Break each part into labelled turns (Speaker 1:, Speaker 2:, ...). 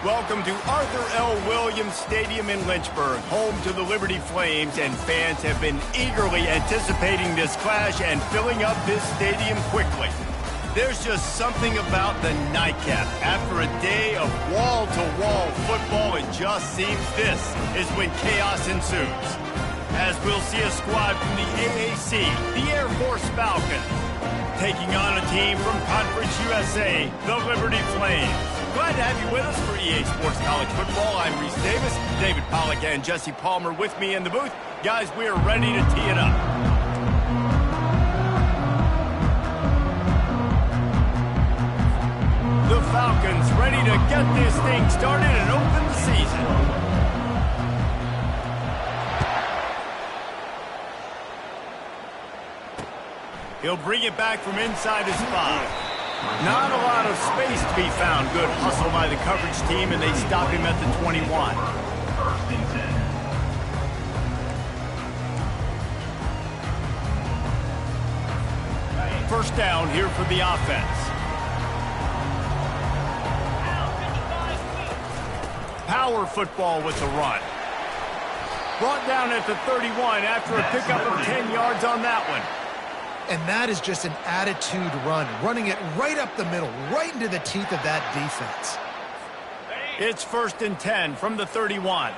Speaker 1: Welcome to Arthur L. Williams Stadium in Lynchburg, home to the Liberty Flames, and fans have been eagerly anticipating this clash and filling up this stadium quickly. There's just something about the nightcap. After a day of wall-to-wall football, it just seems this is when chaos ensues. As we'll see a squad from the AAC, the Air Force Falcons, taking on a team from Conference USA, the Liberty Flames. Glad to have you with us for EA Sports College Football. I'm Reese Davis, David Pollack and Jesse Palmer with me in the booth. Guys, we are ready to tee it up. The Falcons ready to get this thing started and open the season. He'll bring it back from inside his 5. Not a lot of space to be found. Good hustle by the coverage team, and they stop him at the 21. First down here for the offense. Power football with the run. Brought down at the 31 after a pickup of 10 yards on that one.
Speaker 2: And that is just an attitude run, running it right up the middle, right into the teeth of that defense.
Speaker 1: It's 1st and 10 from the 31.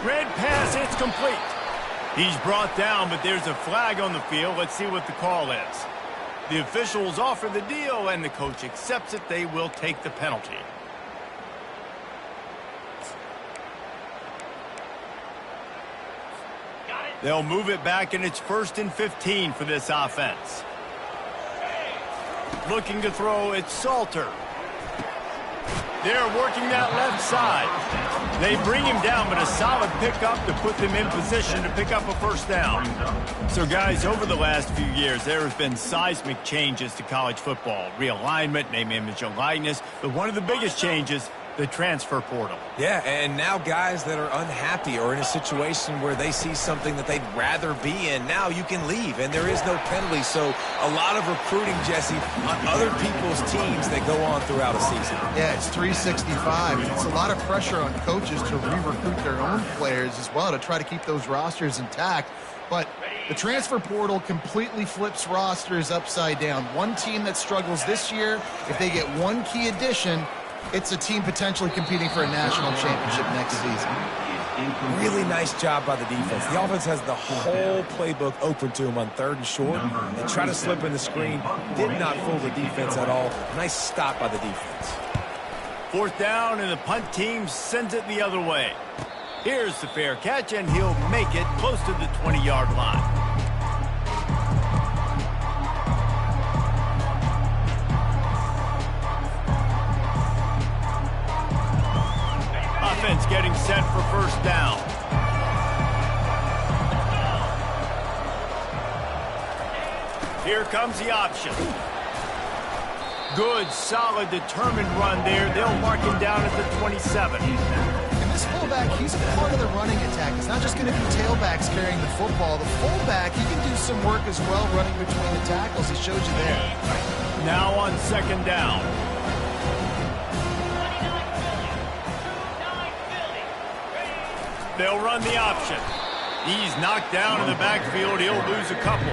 Speaker 1: Red pass, it's complete. He's brought down, but there's a flag on the field. Let's see what the call is. The officials offer the deal, and the coach accepts it. They will take the penalty. They'll move it back, and it's 1st and 15 for this offense. Looking to throw, it's Salter. They're working that left side. They bring him down, but a solid pickup to put them in position to pick up a first down. So, guys, over the last few years, there has been seismic changes to college football. Realignment, name, image, and likeness. But one of the biggest changes, the transfer portal.
Speaker 3: Yeah, and now guys that are unhappy or in a situation where they see something that they'd rather be in, now you can leave, and there is no penalty. So a lot of recruiting, Jesse, on other people's teams that go on throughout a season.
Speaker 2: Yeah, it's 365. It's a lot of pressure on coaches to re-recruit their own players as well to try to keep those rosters intact. But the transfer portal completely flips rosters upside down. One team that struggles this year, if they get one key addition, it's a team potentially competing for a national championship next season.
Speaker 3: Really nice job by the defense. The offense has the whole playbook open to them on 3rd and short. They try to slip in the screen. Did not fool the defense at all. Nice stop by the defense.
Speaker 1: 4th down, and the punt team sends it the other way. Here's the fair catch, and he'll make it close to the 20-yard line. Offense getting set for first down. Here comes the option. Good, solid, determined run there. They'll mark him down at the 27.
Speaker 2: And this fullback, he's part of the running attack. It's not just going to be tailbacks carrying the football. The fullback, he can do some work as well running between the tackles. He showed you there.
Speaker 1: Now on 2nd down. They'll run the option. He's knocked down in the backfield. He'll lose a couple.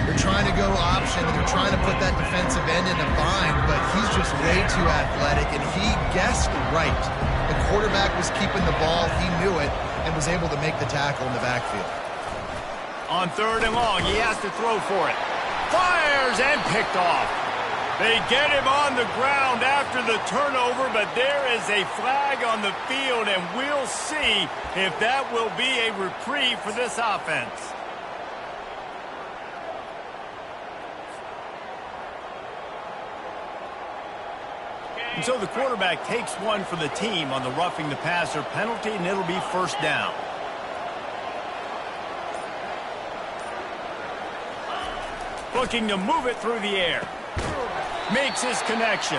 Speaker 2: They're trying to go option, and they're trying to put that defensive end in a bind, but he's just way too athletic, and he guessed right. The quarterback was keeping the ball. He knew it and was able to make the tackle in the backfield.
Speaker 1: On 3rd and long, he has to throw for it. Fires and picked off. They get him on the ground after the turnover, but there is a flag on the field, and we'll see if that will be a reprieve for this offense. And so the quarterback takes one for the team on the roughing the passer penalty, and it'll be first down. Looking to move it through the air. Makes his connection.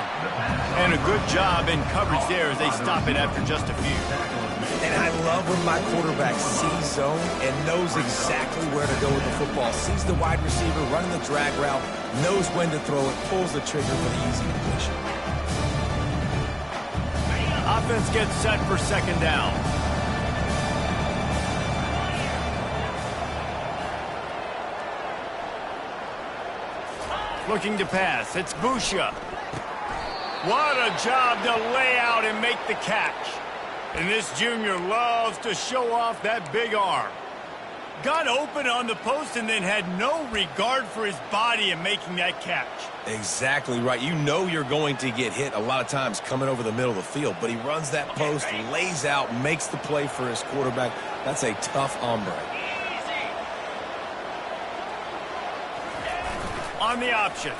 Speaker 1: And a good job in coverage there as they stop it after just a few.
Speaker 3: And I love when my quarterback sees zone and knows exactly where to go with the football. Sees the wide receiver running the drag route, knows when to throw it, pulls the trigger for the easy completion.
Speaker 1: Offense gets set for second down. Looking to pass. It's Busha. What a job to lay out and make the catch. And this junior loves to show off that big arm. Got open on the post and then had no regard for his body in making that catch.
Speaker 3: Exactly right. You know you're going to get hit a lot of times coming over the middle of the field, but he runs that post, lays out, makes the play for his quarterback. That's a tough hombre.
Speaker 1: On the option.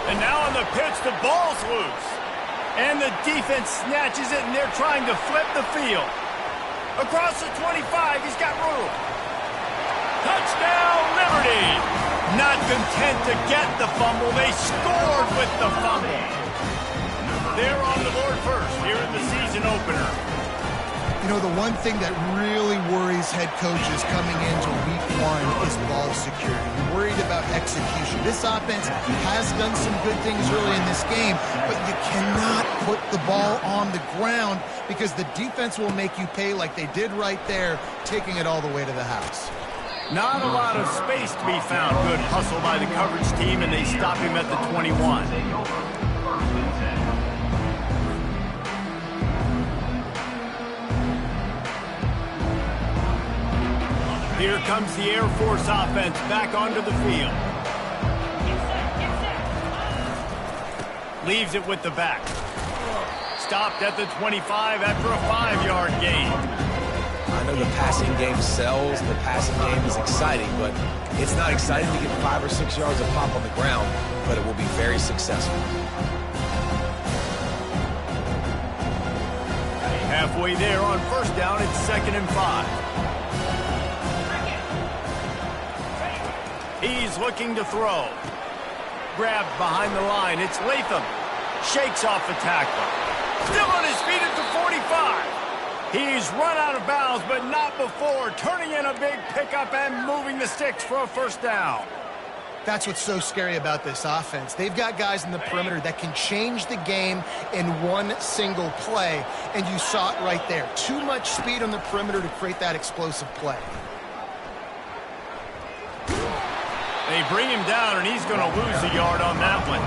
Speaker 1: And now on the pitch, the ball's loose. And the defense snatches it, and they're trying to flip the field. Across the 25, he's got room. Touchdown, Liberty! Not content to get the fumble, they scored with the fumble. They're on the board first here in the season opener.
Speaker 2: You know, the one thing that really worries head coaches coming into week one is ball security. You're worried about execution. This offense has done some good things early in this game, but you cannot put the ball on the ground because the defense will make you pay like they did right there, taking it all the way to the house.
Speaker 1: Not a lot of space to be found. Good hustle by the coverage team, and they stop him at the 21. Here comes the Air Force offense back onto the field. Leaves it with the back. Stopped at the 25 after a 5-yard gain.
Speaker 3: I know the passing game sells, the passing game is exciting, but it's not exciting to get 5 or 6 yards of pop on the ground, but it will be very successful.
Speaker 1: Halfway there on first down, it's 2nd and 5. He's looking to throw. Grabbed behind the line. It's Latham. Shakes off the tackle. Still on his feet at the 45. He's run out of bounds, but not before. Turning in a big pickup and moving the sticks for a first down.
Speaker 2: That's what's so scary about this offense. They've got guys in the perimeter that can change the game in one single play, and you saw it right there. Too much speed on the perimeter to create that explosive play.
Speaker 1: They bring him down, and he's going to lose a yard on that one.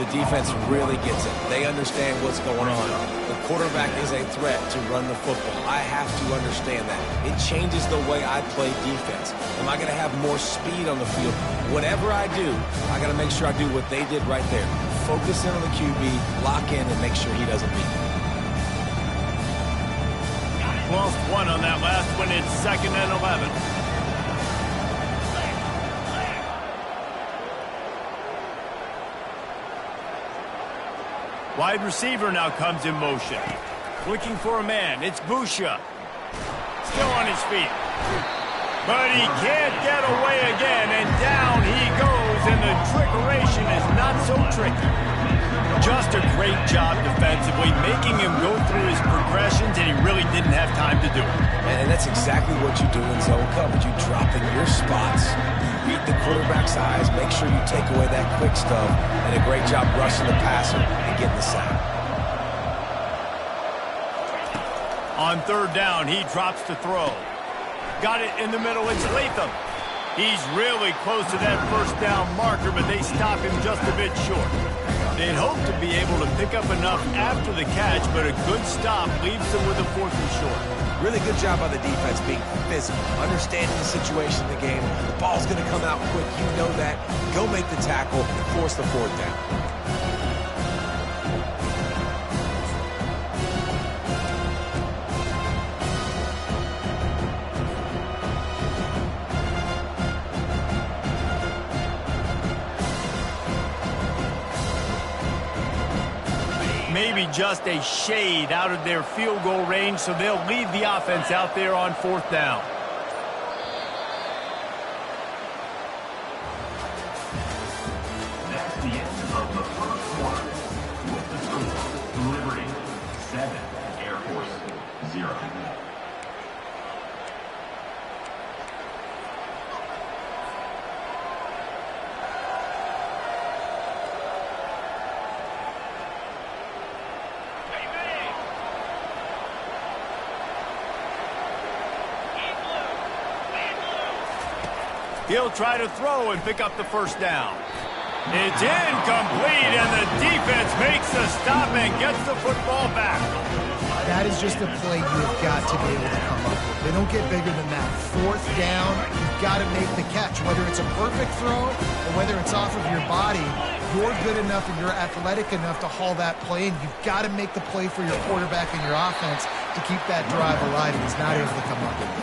Speaker 3: The defense really gets it. They understand what's going on. The quarterback is a threat to run the football. I have to understand that. It changes the way I play defense. Am I going to have more speed on the field? Whatever I do, I got to make sure I do what they did right there. Focus in on the QB, lock in, and make sure he doesn't beat me.
Speaker 1: Lost one on that last one. It's 2nd and 11. Wide receiver now comes in motion. Looking for a man. It's Busha. Still on his feet. But he can't get away again, and down he goes, and the trickeration is not so tricky. Just a great job defensively, making him go through his progressions, and he really didn't have time to do it.
Speaker 3: And that's exactly what you do in zone coverage. You drop in your spots, you read the quarterback's eyes, make sure you take away that quick stuff, and a great job rushing the passer and getting the sack.
Speaker 1: On 3rd down, he drops to throw. Got it in the middle, it's Latham. He's really close to that first down marker, but they stop him just a bit short. They'd hope to be able to pick up enough after the catch, but a good stop leaves them with a 4th and short.
Speaker 3: Really good job by the defense being physical, understanding the situation in the game. The ball's going to come out quick. You know that. Go make the tackle and force the 4th down.
Speaker 1: Maybe just a shade out of their field goal range, so they'll lead the offense out there on 4th down.
Speaker 4: That's the end of the first quarter. With the score, Liberty 7, Air Force 0.
Speaker 1: He'll try to throw and pick up the first down. It's incomplete, and the defense makes the stop and gets the football back.
Speaker 2: That is just a play you've got to be able to come up with. They don't get bigger than that. 4th down, you've got to make the catch. Whether it's a perfect throw or whether it's off of your body, you're good enough and you're athletic enough to haul that play in. You've got to make the play for your quarterback and your offense to keep that drive alive, and he's not able to come up with it.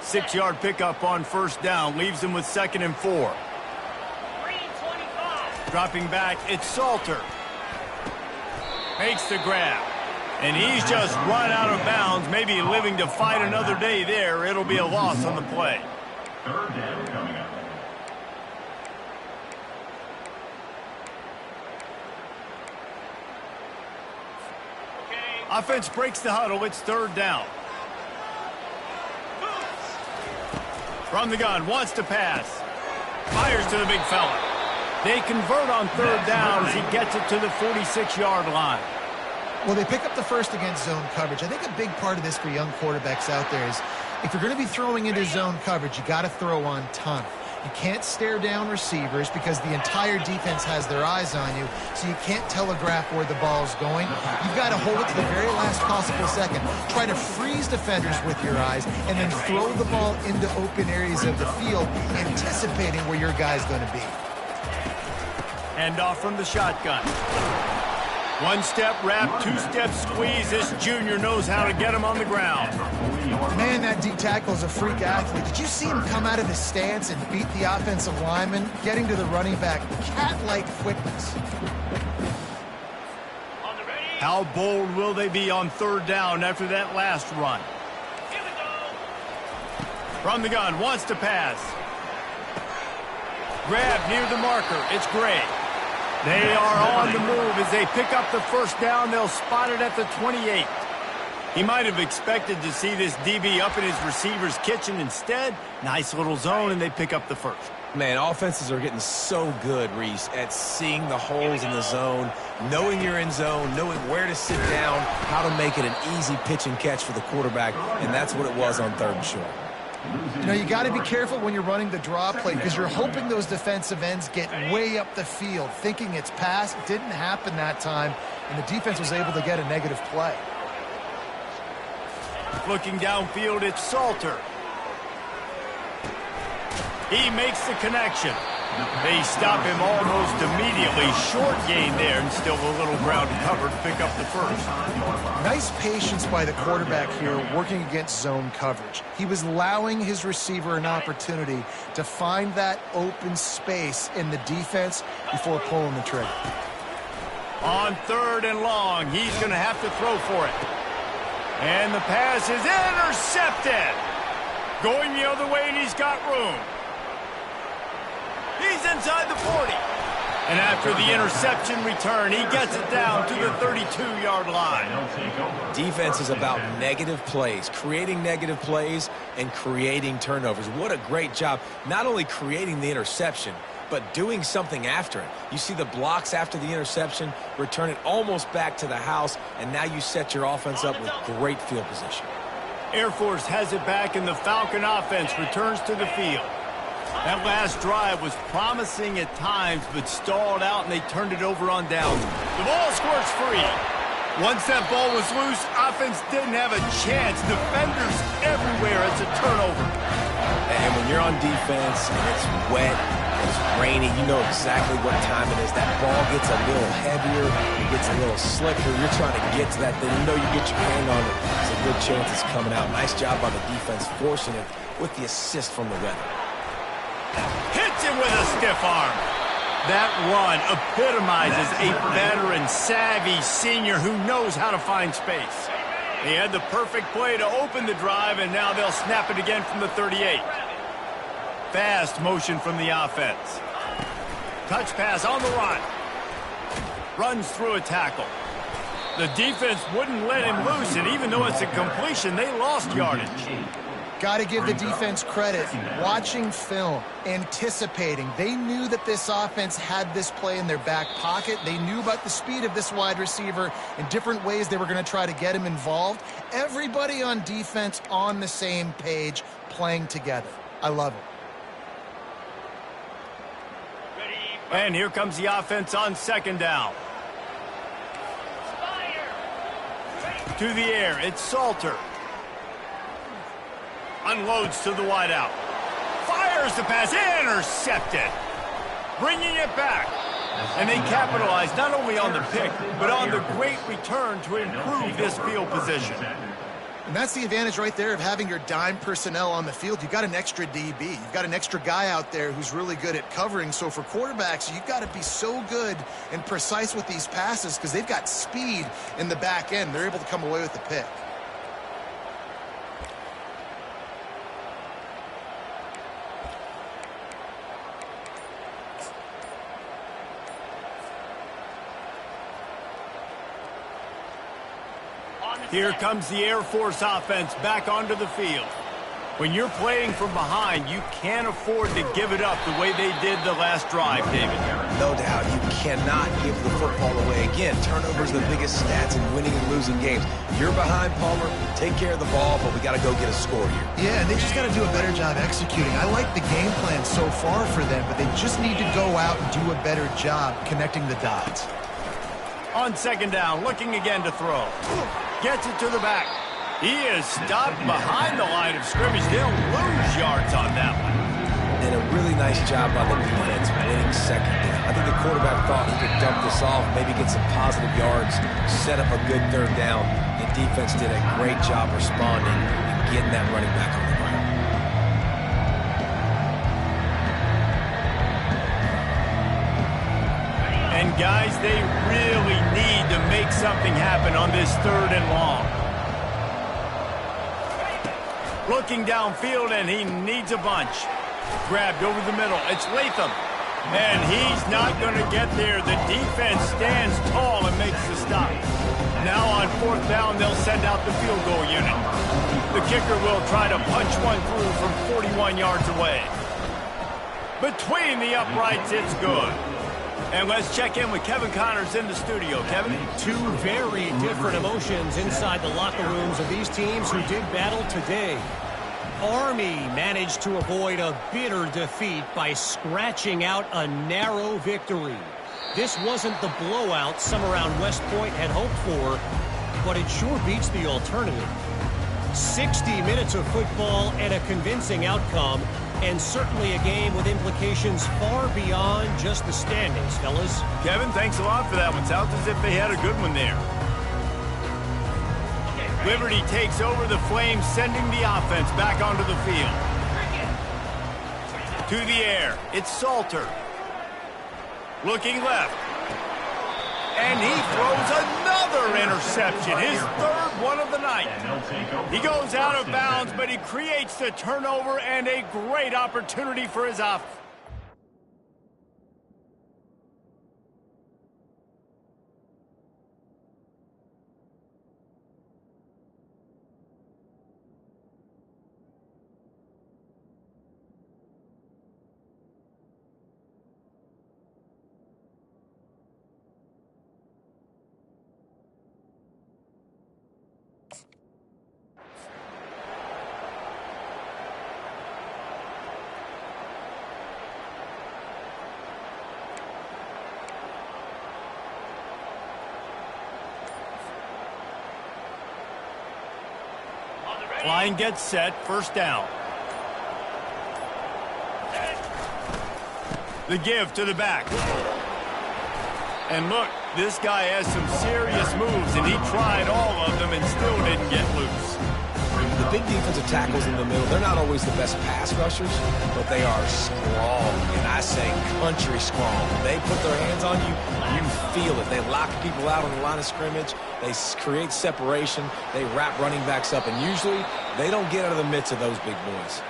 Speaker 1: 6-yard pickup on first down leaves him with 2nd and 4. Dropping back, it's Salter. Makes the grab. And he's just run out of bounds, maybe living to fight another day there. It'll be a loss on the play.
Speaker 4: 3rd down coming up.
Speaker 1: Offense breaks the huddle. It's 3rd down. From the gun, wants to pass. Fires to the big fella. They convert on 3rd down as he gets it to the 46-yard line.
Speaker 2: Well, they pick up the first against zone coverage. I think a big part of this for young quarterbacks out there is if you're going to be throwing into zone coverage, you got to throw on ton. You can't stare down receivers because the entire defense has their eyes on you, so you can't telegraph where the ball's going. You've got to hold it to the very last possible second. Try to freeze defenders with your eyes and then throw the ball into open areas of the field, anticipating where your guy's going to be.
Speaker 1: Hand off from the shotgun. 1-step wrap, 2-step squeeze. This junior knows how to get him on the ground.
Speaker 2: Man, that D tackle is a freak athlete. Did you see him come out of his stance and beat the offensive lineman, getting to the running back? Cat-like quickness.
Speaker 1: How bold will they be on 3rd down after that last run? From the gun, wants to pass. Grab near the marker. It's Gray. They are on the move as they pick up the first down. They'll spot it at the 28. He might have expected to see this DB up in his receiver's kitchen. Instead, nice little zone, and they pick up the first.
Speaker 3: Man, offenses are getting so good, Reese, at seeing the holes in the zone, knowing you're in zone, knowing where to sit down, how to make it an easy pitch and catch for the quarterback, and that's what it was on 3rd and short.
Speaker 2: You know, you got to be careful when you're running the draw play because you're hoping those defensive ends get way up the field, thinking it's pass. It didn't happen that time, and the defense was able to get a negative play.
Speaker 1: Looking downfield, it's Salter. He makes the connection. They stop him almost immediately. Short gain there, and still a little ground covered to pick up the first.
Speaker 2: Nice patience by the quarterback here working against zone coverage. He was allowing his receiver an opportunity to find that open space in the defense before pulling the trigger.
Speaker 1: On 3rd and long, he's going to have to throw for it. And the pass is intercepted. Going the other way, and he's got room. He's inside the 40. And after the interception return, he gets it down to the 32-yard line.
Speaker 3: Defense is about negative plays, creating negative plays and creating turnovers. What a great job, not only creating the interception, but doing something after it. You see the blocks after the interception, return it almost back to the house, and now you set your offense up with great field position.
Speaker 1: Air Force has it back, and the Falcon offense returns to the field. That last drive was promising at times, but stalled out, and they turned it over on downs. The ball squirts free. Once that ball was loose, offense didn't have a chance. Defenders everywhere. It's a turnover.
Speaker 3: And when you're on defense and it's wet, it's rainy, you know exactly what time it is. That ball gets a little heavier, it gets a little slicker. You're trying to get to that thing. You know you get your hand on it. There's a good chance it's coming out. Nice job by the defense forcing it with the assist from the weather.
Speaker 1: Hits him with a stiff arm. That run epitomizes a veteran, savvy senior who knows how to find space. He had the perfect play to open the drive, and now they'll snap it again from the 38. Fast motion from the offense. Touch pass on the run. Runs through a tackle. The defense wouldn't let him loose, and even though it's a completion, they lost yardage.
Speaker 2: Got to give the defense credit. Watching film, anticipating. They knew that this offense had this play in their back pocket. They knew about the speed of this wide receiver and different ways they were going to try to get him involved. Everybody on defense on the same page, playing together. I love it.
Speaker 1: And here comes the offense on second down. To the air, it's Salter. Unloads to the wideout. Fires the pass, intercepted. Bringing it back. And they capitalize not only on the pick, but on the great return to improve this field position.
Speaker 2: And that's the advantage right there of having your dime personnel on the field. You've got an extra DB. You've got an extra guy out there who's really good at covering. So for quarterbacks, you've got to be so good and precise with these passes because they've got speed in the back end. They're able to come away with the pick.
Speaker 1: Here comes the Air Force offense back onto the field. When you're playing from behind, you can't afford to give it up the way they did the last drive, David.
Speaker 3: No doubt, you cannot give the football away. Again, turnovers are the biggest stats in winning and losing games. You're behind, Palmer, take care of the ball, but we got to go get a score here.
Speaker 2: Yeah, and they just got to do a better job executing. I like the game plan so far for them, but they just need to go out and do a better job connecting the dots.
Speaker 1: On second down, looking again to throw. Gets it to the back. He is stopped behind the line of scrimmage. They'll lose yards on that one.
Speaker 3: And a really nice job by the defense winning second down. I think the quarterback thought he could dump this off, maybe get some positive yards, set up a good third down. The defense did a great job responding and getting that running back on the ground.
Speaker 1: And guys, they really need to make something happen on this third and long. Looking downfield, and he needs a bunch. Grabbed over the middle. It's Latham. And he's not going to get there. The defense stands tall and makes the stop. Now on fourth down, they'll send out the field goal unit. The kicker will try to punch one through from 41 yards away. Between the uprights, it's good. And let's check in with Kevin Connors in the studio. Kevin?
Speaker 5: Two very different emotions inside the locker rooms of these teams who did battle today. Army managed to avoid a bitter defeat by scratching out a narrow victory. This wasn't the blowout some around West Point had hoped for, but it sure beats the alternative. 60 minutes of football and a convincing outcome, and certainly a game with implications far beyond just the standings, fellas.
Speaker 1: Kevin, thanks a lot for that one. Sounds as if they had a good one there. Liberty takes over the Flames, sending the offense back onto the field. To the air, it's Salter. Looking left. And he throws another interception, his third one of the night. He goes out of bounds, but he creates the turnover and a great opportunity for his offense. Line gets set, first down. The give to the back. And look, this guy has some serious moves, and he tried all of them and still didn't get loose.
Speaker 3: The big defensive tackles in the middle, they're not always the best pass rushers, but they are strong, and I say country strong. When they put their hands on you, you feel it. They lock people out on the line of scrimmage. They create separation. They wrap running backs up, and usually they don't get out of the midst of those big boys.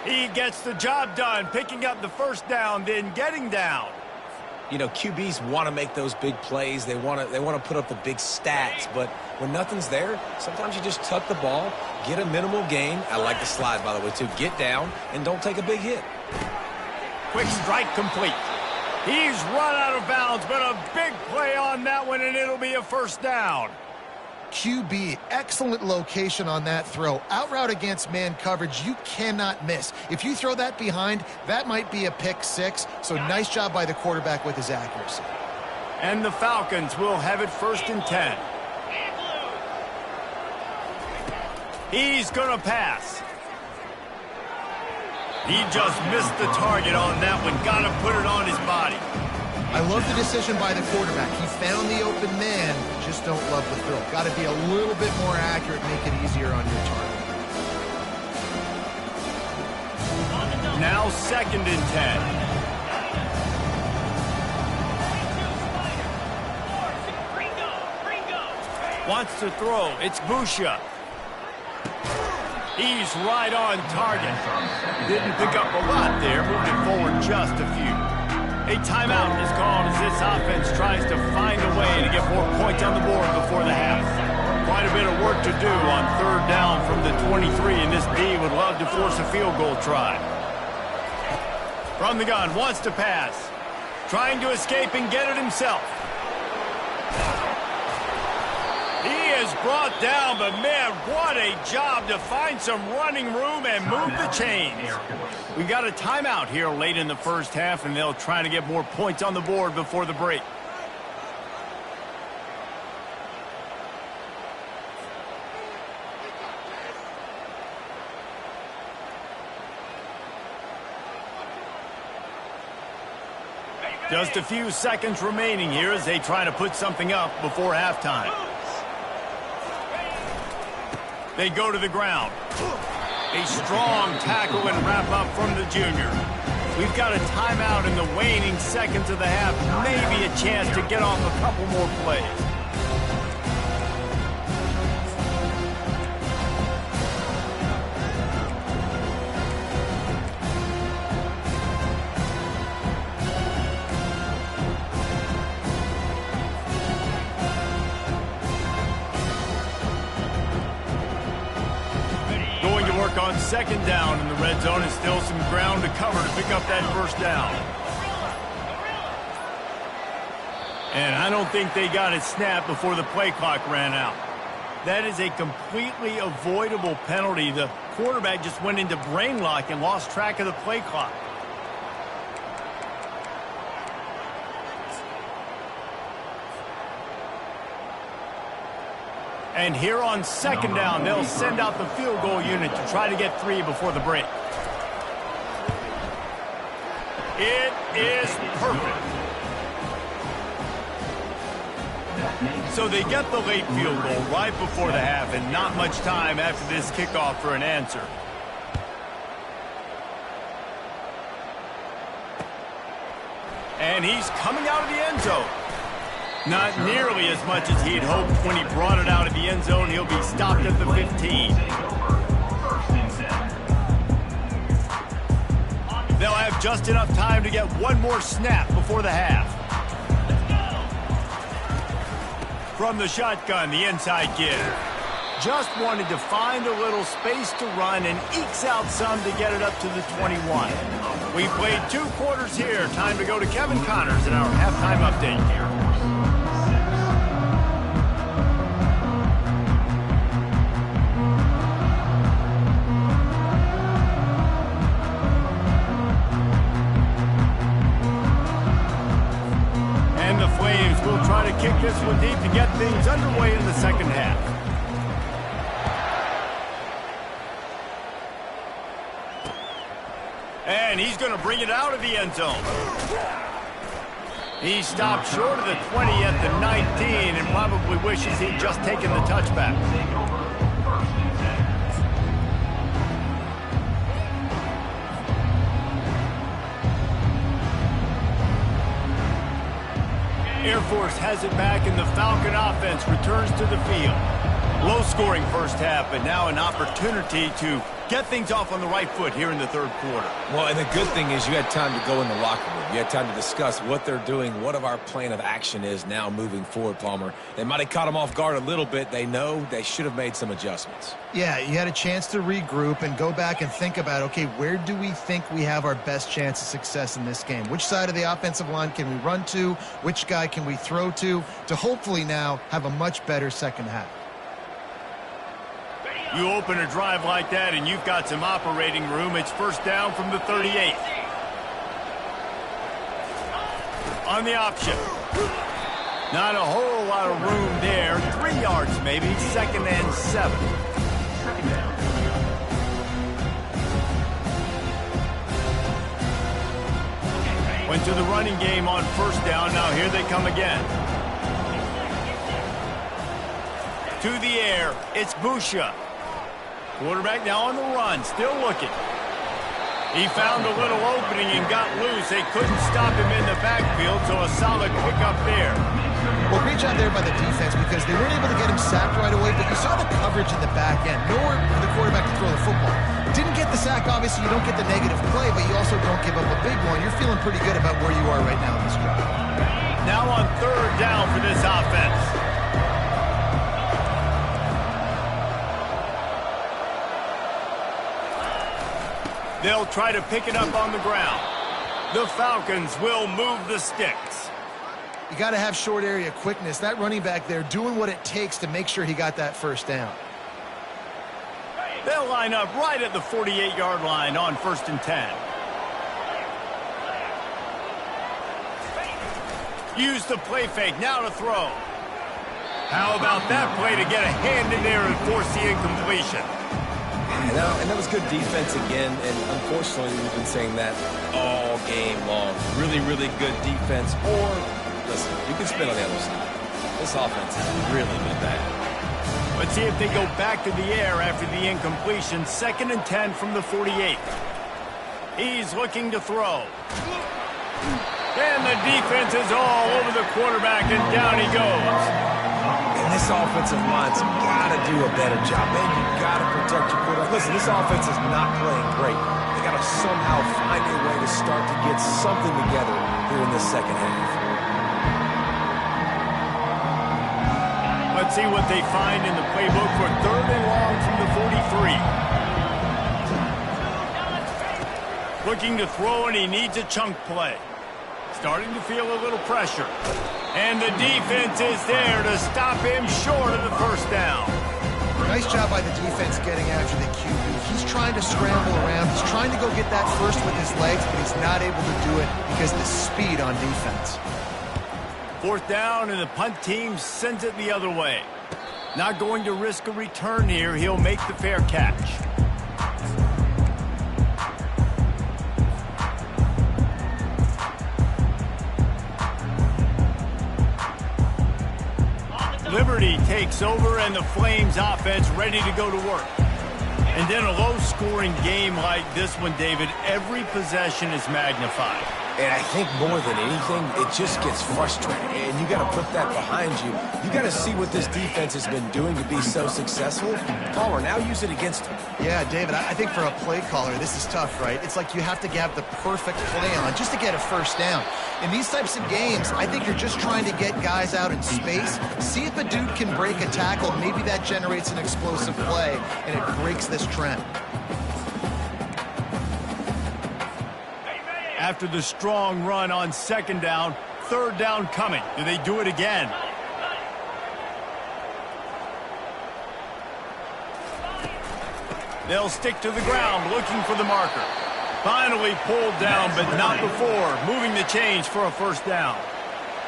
Speaker 1: He gets the job done, picking up the first down, then getting down.
Speaker 3: You know, QBs want to make those big plays. They want to put up the big stats. But when nothing's there, sometimes you just tuck the ball, get a minimal gain. I like the slide, by the way, too. Get down and don't take a big hit.
Speaker 1: Quick strike complete. He's run out of bounds, but a big play on that one, and it'll be a first down.
Speaker 2: QB, excellent location on that throw. Out route against man coverage, you cannot miss. If you throw that behind, that might be a pick six. So nice job by the quarterback with his accuracy.
Speaker 1: And the Falcons will have it 1st and 10. He's going to pass. He just missed the target on that one. Got to put it on his body.
Speaker 2: I love the decision by the quarterback. He found the open man, just don't love the throw. Got to be a little bit more accurate, make it easier on your target.
Speaker 1: Now 2nd and 10. Wants to throw. It's Busha. He's right on target. Didn't pick up a lot there. Moved it forward just a few. A timeout is called as this offense tries to find a way to get more points on the board before the half. Quite a bit of work to do on 3rd down from the 23, and this D would love to force a field goal try. From the gun, wants to pass. Trying to escape and get it himself. He is brought down, but man, what a job to find some running room and move the chains. We got a timeout here late in the first half, and they'll try to get more points on the board before the break. Just a few seconds remaining here as they try to put something up before halftime. They go to the ground. A strong tackle and wrap up from the junior. We've got a timeout in the waning seconds of the half. Maybe a chance to get off a couple more plays. On 2nd down in the red zone, is still some ground to cover to pick up that first down. And I don't think they got it snapped before the play clock ran out. That is a completely avoidable penalty. The quarterback just went into brain lock and lost track of the play clock. And here on 2nd down, they'll send out the field goal unit to try to get 3 before the break. It is perfect. So they get the late field goal right before the half, and not much time after this kickoff for an answer. And he's coming out of the end zone. Not nearly as much as he'd hoped when he brought it out of the end zone. He'll be stopped at the 15. They'll have just enough time to get one more snap before the half. From the shotgun, the inside give. Just wanted to find a little space to run and ekes out some to get it up to the 21. We played 2 quarters here. Time to go to Kevin Connors in our halftime update here. Will try to kick this one deep to get things underway in the second half. And he's going to bring it out of the end zone. He stopped short of the 20 at the 19 and probably wishes he'd just taken the touchback. Air Force has it back, and the Falcon offense returns to the field. Low-scoring first half, but now an opportunity to get things off on the right foot here in the third quarter.
Speaker 3: Well, and the good thing is you had time to go in the locker room. You had time to discuss what they're doing, what of our plan of action is now moving forward, Palmer. They might have caught them off guard a little bit. They know they should have made some adjustments.
Speaker 2: Yeah, you had a chance to regroup and go back and think about, okay, where do we think we have our best chance of success in this game? Which side of the offensive line can we run to? Which guy can we throw to hopefully now have a much better second half?
Speaker 1: You open a drive like that and you've got some operating room. It's first down from the 38. On the option. Not a whole lot of room there. 3 yards maybe. 2nd and 7. Went to the running game on first down. Now here they come again. To the air. It's Busha. Quarterback now on the run, still looking. He found a little opening and got loose. They couldn't stop him in the backfield, so a solid pickup there.
Speaker 2: Well, great job there by the defense because they weren't able to get him sacked right away, but you saw the coverage in the back end. Nowhere for the quarterback to throw the football. Didn't get the sack, obviously you don't get the negative play, but you also don't give up a big one. You're feeling pretty good about where you are right now in this drive.
Speaker 1: Now on third down for this offense. They'll try to pick it up on the ground. The Falcons will move the sticks.
Speaker 2: You got to have short area quickness. That running back there doing what it takes to make sure he got that first down.
Speaker 1: They'll line up right at the 48-yard line on 1st and 10. Use the play fake, now to throw. How about that play to get a hand in there and force the incompletion?
Speaker 3: And that was good defense again, and unfortunately we've been saying that all game long. Really, really good defense, or, listen, you can spin on the other side. This offense has really been bad.
Speaker 1: Let's see if they go back to the air after the incompletion. 2nd and 10 from the 48. He's looking to throw. And the defense is all over the quarterback, and down he goes.
Speaker 3: And this offensive line's got to do a better job. Man, you got to protect your quarterback. Listen, this offense is not playing great. They got to somehow find a way to start to get something together here in the second half.
Speaker 1: Let's see what they find in the playbook for 3rd and long from the 43. Looking to throw, and he needs a chunk play. Starting to feel a little pressure. And the defense is there to stop him short of the first down.
Speaker 2: Nice job by the defense getting after the QB. He's trying to scramble around. He's trying to go get that first with his legs, but he's not able to do it because of the speed on defense.
Speaker 1: 4th down, and the punt team sends it the other way. Not going to risk a return here. He'll make the fair catch. Liberty takes over, and the Flames offense ready to go to work. And then a low-scoring game like this one, David, every possession is magnified.
Speaker 3: And I think more than anything, it just gets frustrating. And you got to put that behind you. You got to see what this defense has been doing to be so successful. Palmer, now use it against them.
Speaker 2: Yeah, David, I think for a play caller, this is tough, right? It's like you have to have the perfect play on just to get a first down. In these types of games, I think you're just trying to get guys out in space, see if a dude can break a tackle. Maybe that generates an explosive play, and it breaks this trend.
Speaker 1: After the strong run on 2nd down, 3rd down coming. Do they do it again? They'll stick to the ground looking for the marker. Finally pulled down, but not before. Moving the change for a first down.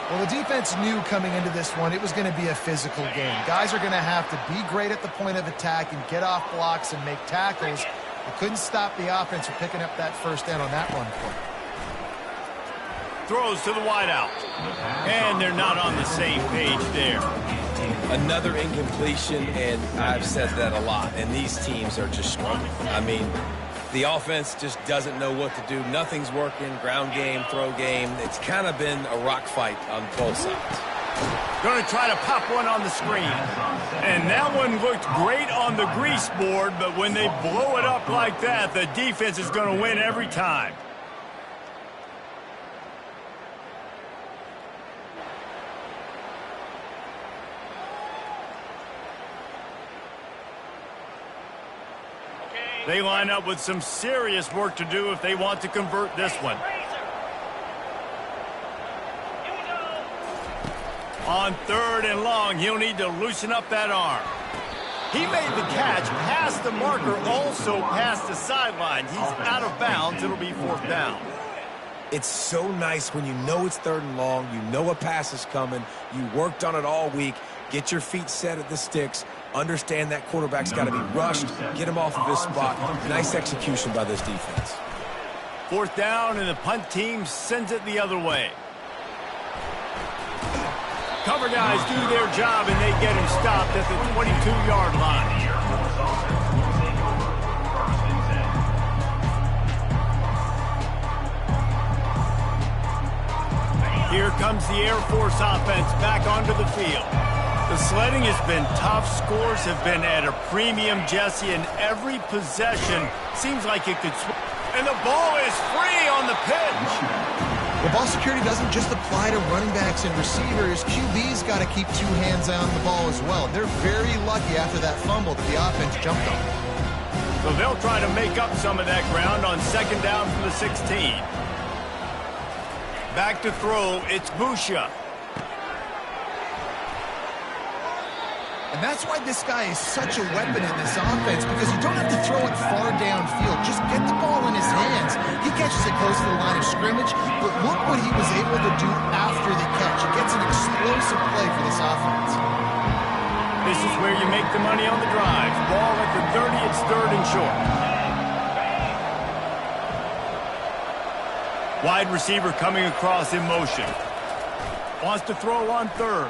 Speaker 2: Well, the defense knew coming into this one it was going to be a physical game. Guys are going to have to be great at the point of attack and get off blocks and make tackles. They couldn't stop the offense from picking up that first down on that run play.
Speaker 1: Throws to the wideout. And they're not on the same page there.
Speaker 3: Another incompletion, and I've said that a lot, and these teams are just struggling. I mean, the offense just doesn't know what to do. Nothing's working. Ground game, throw game. It's kind of been a rock fight on both sides.
Speaker 1: Going to try to pop one on the screen. And that one looked great on the grease board, but when they blow it up like that, the defense is going to win every time. They line up with some serious work to do if they want to convert this one. On 3rd and long, he'll need to loosen up that arm. He made the catch past the marker, also past the sideline. He's out of bounds. It'll be 4th down.
Speaker 3: It's so nice when you know it's 3rd and long, you know a pass is coming, you worked on it all week, get your feet set at the sticks, understand that quarterback's got to be rushed, get him off of his spot. Nice execution by this defense.
Speaker 1: 4th down, and the punt team sends it the other way. Cover guys do their job, and they get him stopped at the 22-yard line. Here comes the Air Force offense back onto the field. The sledding has been tough. Scores have been at a premium, Jesse, and every possession seems like it could swing. And the ball is free on the pitch.
Speaker 2: Well, ball security doesn't just apply to running backs and receivers. QB's got to keep 2 hands on the ball as well. They're very lucky after that fumble that the offense jumped on.
Speaker 1: So they'll try to make up some of that ground on 2nd down from the 16. Back to throw, it's Busha.
Speaker 2: And that's why this guy is such a weapon in this offense, because you don't have to throw it far downfield. Just get the ball in his hands. He catches it close to the line of scrimmage, but look what he was able to do after the catch. It gets an explosive play for this offense.
Speaker 1: This is where you make the money on the drive. Ball at the 30, it's 3rd and short. Wide receiver coming across in motion. Wants to throw on 3rd.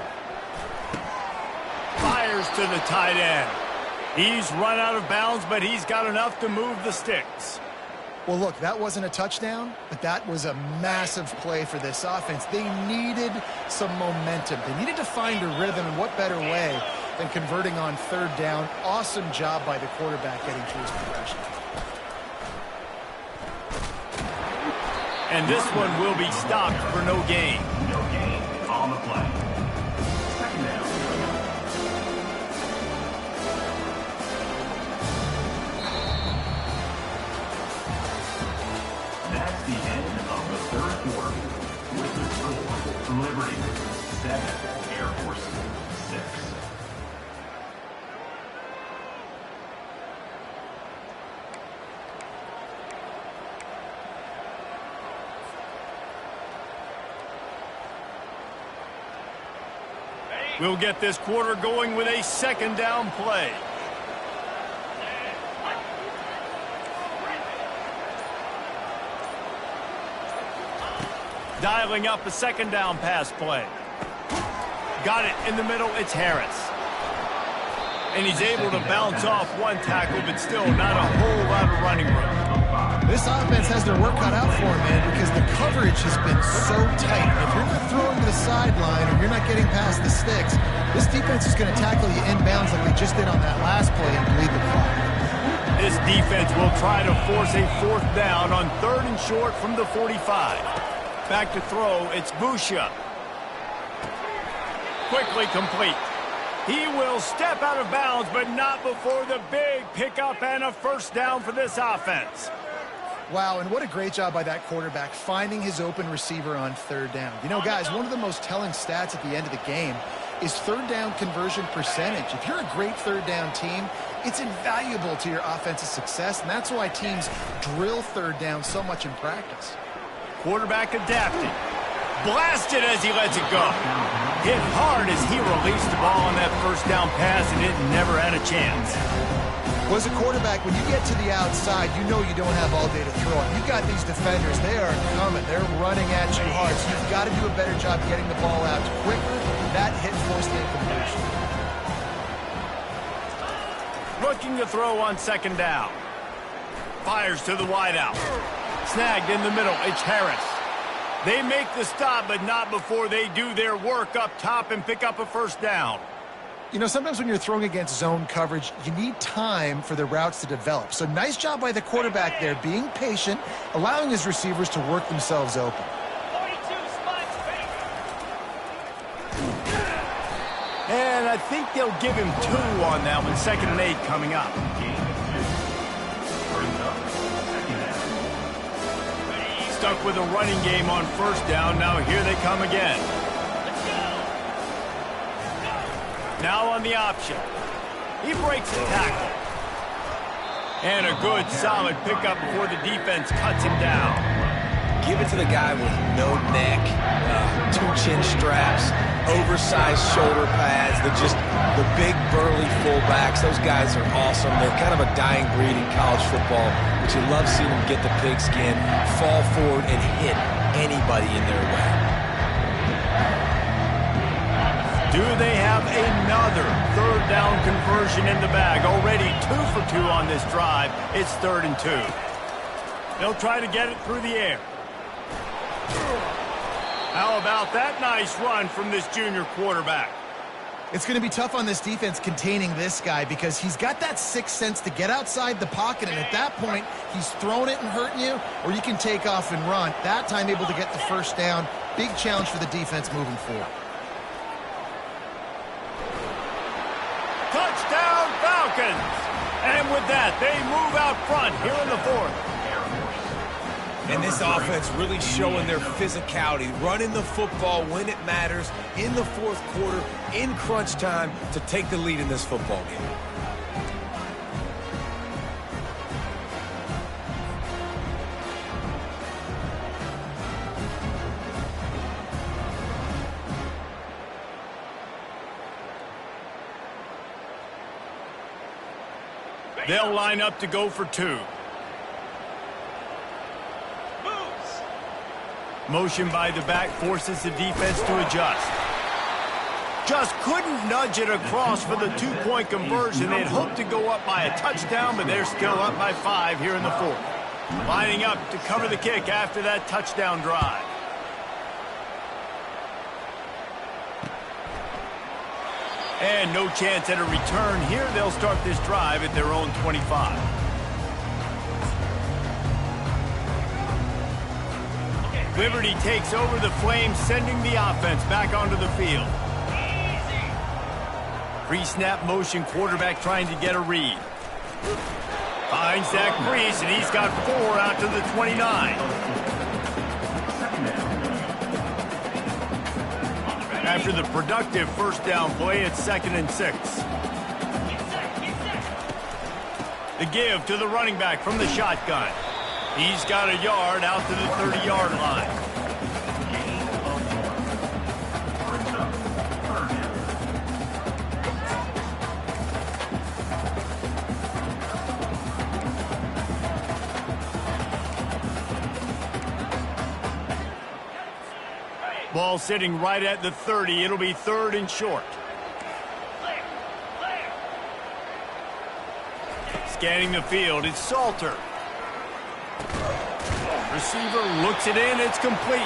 Speaker 1: Fires to the tight end. He's run out of bounds, but he's got enough to move the sticks.
Speaker 2: Well, look, that wasn't a touchdown, but that was a massive play for this offense. They needed some momentum. They needed to find a rhythm, and what better way than converting on 3rd down. Awesome job by the quarterback getting through his progression.
Speaker 1: And this one will be stopped for no gain.
Speaker 4: No gain on the play. 2nd down. That's the end of the 3rd quarter. With the score, Liberty 7, Air Force 6.
Speaker 1: We'll get this quarter going with a 2nd down play. Dialing up a 2nd down pass play. Got it in the middle, it's Harris. And he's able to bounce off one tackle, but still not a whole lot of running room.
Speaker 2: This offense has their work cut out for them, man, because the coverage has been so tight. If you're not throwing to the sideline or you're not getting past the sticks, this defense is going to tackle you inbounds like they just did on that last play and bleed the clock.
Speaker 1: This defense will try to force a 4th down on 3rd and short from the 45. Back to throw, it's Busha. Quickly complete. He will step out of bounds, but not before the big pickup and a 1st down for this offense.
Speaker 2: Wow, and what a great job by that quarterback finding his open receiver on 3rd down. You know, guys, one of the most telling stats at the end of the game is 3rd down conversion percentage. If you're a great 3rd down team, it's invaluable to your offensive success, and that's why teams drill 3rd down so much in practice.
Speaker 1: Quarterback adapted. Blasted as he lets it go. Hit hard as he released the ball on that 1st down pass, and it never had a chance.
Speaker 2: Well, as a quarterback, when you get to the outside, you know you don't have all day to throw it. You've got these defenders. They are coming. They're running at you hard. So you've got to do a better job getting the ball out quicker. That hit forced the incompletion.
Speaker 1: Looking to throw on 2nd down. Fires to the wideout. Snagged in the middle. It's Harris. They make the stop, but not before they do their work up top and pick up a first down.
Speaker 2: You know, sometimes when you're throwing against zone coverage, you need time for the routes to develop. So nice job by the quarterback there, being patient, allowing his receivers to work themselves open.
Speaker 1: And I think they'll give him 2 on that one. 2nd and 8 coming up. Stuck with a running game on first down. Now here they come again. Now on the option. He breaks the tackle. And a good, solid pickup before the defense cuts him down.
Speaker 3: Give it to the guy with no neck, 2 chin straps, oversized shoulder pads, the big burly fullbacks. Those guys are awesome. They're kind of a dying breed in college football, but you love seeing them get the pigskin, fall forward, and hit anybody in their way.
Speaker 1: Do they have another 3rd down conversion in the bag? Already 2 for 2 on this drive. It's 3rd and 2. They'll try to get it through the air. How about that nice run from this junior quarterback?
Speaker 2: It's going to be tough on this defense containing this guy because he's got that 6th sense to get outside the pocket, and at that point, he's throwing it and hurting you, or you can take off and run. That time able to get the first down. Big challenge for the defense moving forward.
Speaker 1: Touchdown Falcons! And with that, they move out front here in the 4th.
Speaker 3: And this offense really showing their physicality, running the football when it matters, in the 4th quarter, in crunch time, to take the lead in this football game.
Speaker 1: They'll line up to go for 2. Motion by the back forces the defense to adjust. Just couldn't nudge it across for the 2-point conversion. They'd hoped to go up by a touchdown, but they're still up by 5 here in the 4th. Lining up to cover the kick after that touchdown drive. And no chance at a return here. They'll start this drive at their own 25. Liberty takes over the Flames, sending the offense back onto the field. Pre-snap motion, quarterback trying to get a read. Finds Zach Priest, and he's got 4 out to the 29. After the productive first down play, it's 2nd and 6. The give to the running back from the shotgun. He's got a yard out to the 30-yard line. Ball sitting right at the 30. It'll be 3rd and short. Scanning the field, it's Salter. Receiver looks it in, it's complete.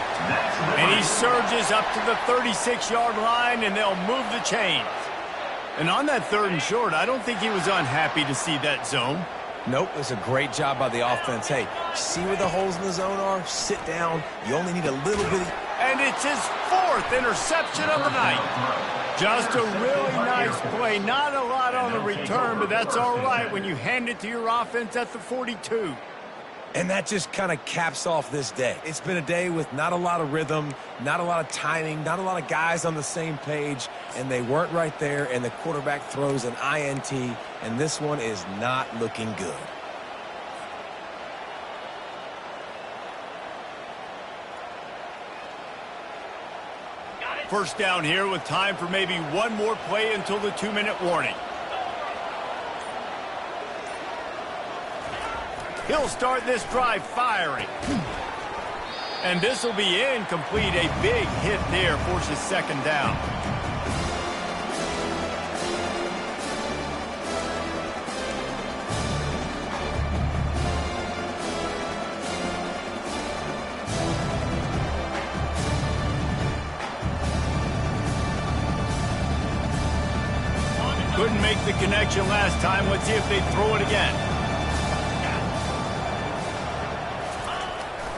Speaker 1: And he surges up to the 36-yard line, and they'll move the chains. And on that 3rd and short, I don't think he was unhappy to see that zone.
Speaker 3: Nope, it's a great job by the offense. Hey, see where the holes in the zone are? Sit down. You only need a little bit.
Speaker 1: And it's his 4th interception of the night. Just a really nice play. Not a lot on the return, but that's all right when you hand it to your offense at the 42.
Speaker 3: And that just kind of caps off this day. It's been a day with not a lot of rhythm, not a lot of timing, not a lot of guys on the same page, and they weren't right there, and the quarterback throws an INT, and this one is not looking good.
Speaker 1: First down here with time for maybe one more play until the 2-minute warning. He'll start this drive firing. And this will be incomplete. A big hit there forces 2nd down. Couldn't make the connection last time. Let's see if they throw it again.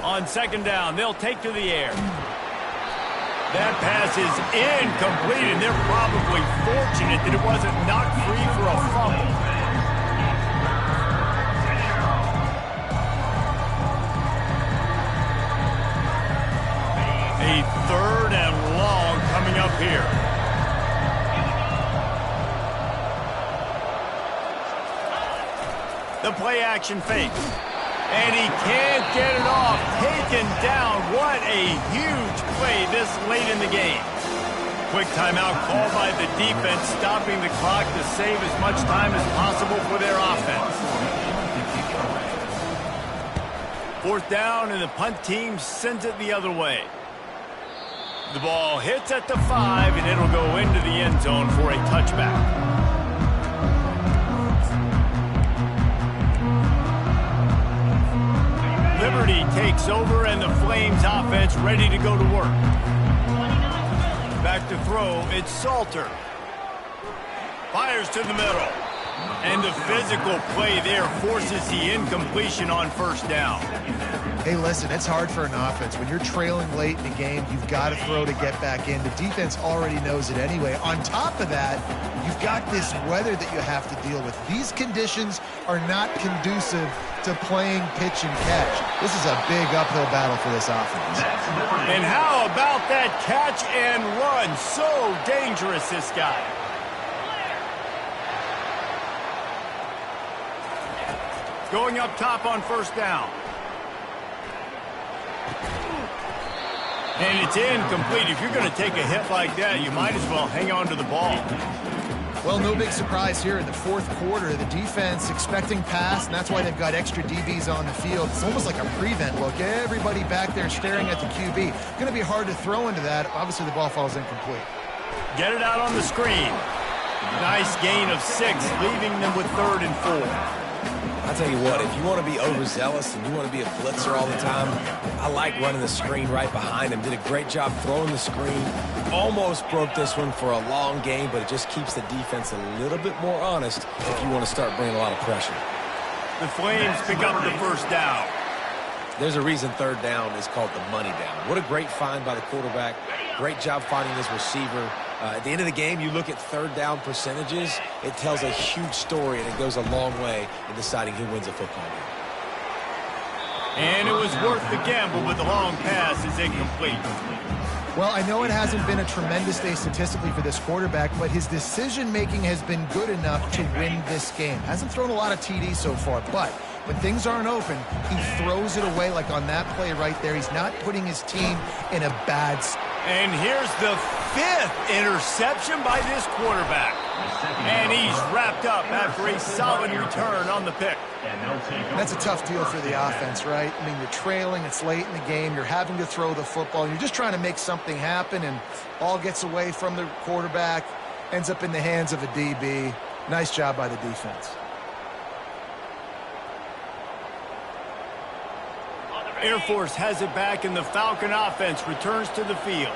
Speaker 1: On second down, they'll take to the air. That pass is incomplete, and they're probably fortunate that it wasn't knocked free for a fumble. A third and long coming up here. The play action fake. And he can't get it off. Taken down. What a huge play this late in the game. Quick timeout called by the defense, stopping the clock to save as much time as possible for their offense. Fourth down, and the punt team sends it the other way. The ball hits at the 5, and it'll go into the end zone for a touchback. Liberty takes over, and the Flames offense ready to go to work. Back to throw, it's Salter. Fires to the middle. And the physical play there forces the incompletion on first down.
Speaker 2: Hey, listen, it's hard for an offense. When you're trailing late in the game, you've got to throw to get back in. The defense already knows it anyway. On top of that, you've got this weather that you have to deal with. These conditions are not conducive to playing pitch and catch. This is a big uphill battle for this offense.
Speaker 1: And how about that catch and run? So dangerous, this guy. Going up top on first down. And it's incomplete. If you're going to take a hit like that, you might as well hang on to the ball.
Speaker 2: Well, no big surprise here in the fourth quarter. The defense expecting pass, and that's why they've got extra DBs on the field. It's almost like a prevent look. Everybody back there staring at the QB. Going to be hard to throw into that. Obviously, the ball falls incomplete.
Speaker 1: Get it out on the screen. Nice gain of 6, leaving them with 3rd and 4.
Speaker 3: I'll tell you what, if you want to be overzealous and you want to be a blitzer all the time, I like running the screen right behind him. Did a great job throwing the screen. Almost broke this one for a long game, but it just keeps the defense a little bit more honest if you want to start bringing a lot of pressure.
Speaker 1: The Flames pick up the first down.
Speaker 3: There's a reason third down is called the money down. What a great find by the quarterback. Great job finding his receiver. At the end of the game, you look at third down percentages, it tells a huge story, and it goes a long way in deciding who wins a football game.
Speaker 1: And it was worth the gamble, but the long pass is incomplete.
Speaker 2: Well, I know it hasn't been a tremendous day statistically for this quarterback, but his decision-making has been good enough to win this game. Hasn't thrown a lot of TDs so far, but when things aren't open, he throws it away like on that play right there. He's not putting his team in a bad spot.
Speaker 1: And here's the 5th interception by this quarterback. And he's wrapped up after a solid return on the pick.
Speaker 2: That's a tough deal for the offense, right? I mean, you're trailing, it's late in the game, you're having to throw the football, and you're just trying to make something happen, and ball gets away from the quarterback, ends up in the hands of a DB. Nice job by the defense.
Speaker 1: Air Force has it back, and the Falcon offense returns to the field.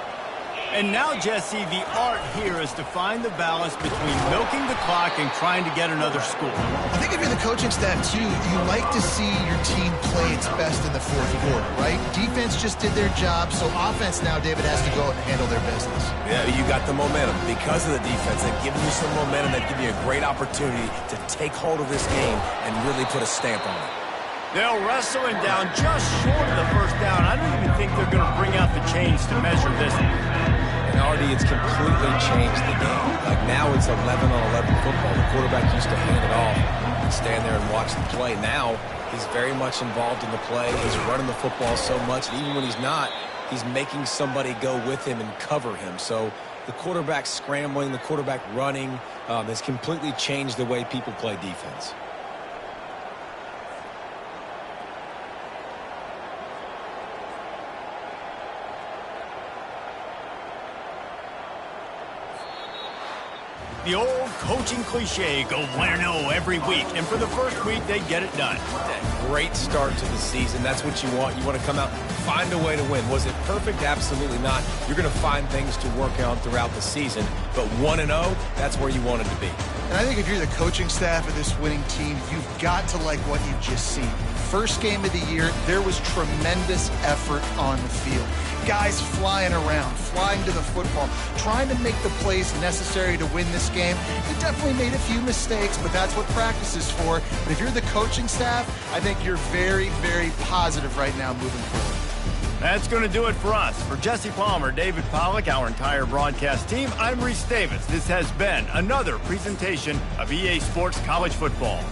Speaker 1: And now, Jesse, the art here is to find the balance between milking the clock and trying to get another score.
Speaker 2: I think if you're the coaching staff, too, you like to see your team play its best in the fourth quarter, right? Defense just did their job, so offense now, David, has to go out and handle their business.
Speaker 3: Yeah, you got the momentum. Because of the defense, they've given you some momentum. They've given you a great opportunity to take hold of this game and really put a stamp on it.
Speaker 1: They'll wrestle him down just short of the first down. I don't even think they're going to bring out the chains to measure this.
Speaker 3: And already it's completely changed the game. Like now it's 11-on-11 football. The quarterback used to hand it off and stand there and watch the play. Now he's very much involved in the play. He's running the football so much, and even when he's not, he's making somebody go with him and cover him. So the quarterback scrambling, the quarterback running has completely changed the way people play defense.
Speaker 1: The old coaching cliche, go 1-0 every week, and for the first week, they get it done.
Speaker 3: Great start to the season. That's what you want. You want to come out, find a way to win. Was it perfect? Absolutely not. You're going to find things to work on throughout the season, but 1-0, that's where you want it to be.
Speaker 2: And I think if you're the coaching staff of this winning team, you've got to like what you've just seen. First game of the year, there was tremendous effort on the field. Guys flying around, flying to the football, trying to make the plays necessary to win this game. They definitely made a few mistakes, but that's what practice is for. But if you're the coaching staff, I think you're very, very positive right now moving forward.
Speaker 1: That's going to do it for us. For Jesse Palmer, David Pollack, our entire broadcast team, I'm Reese Davis. This has been another presentation of EA Sports College Football.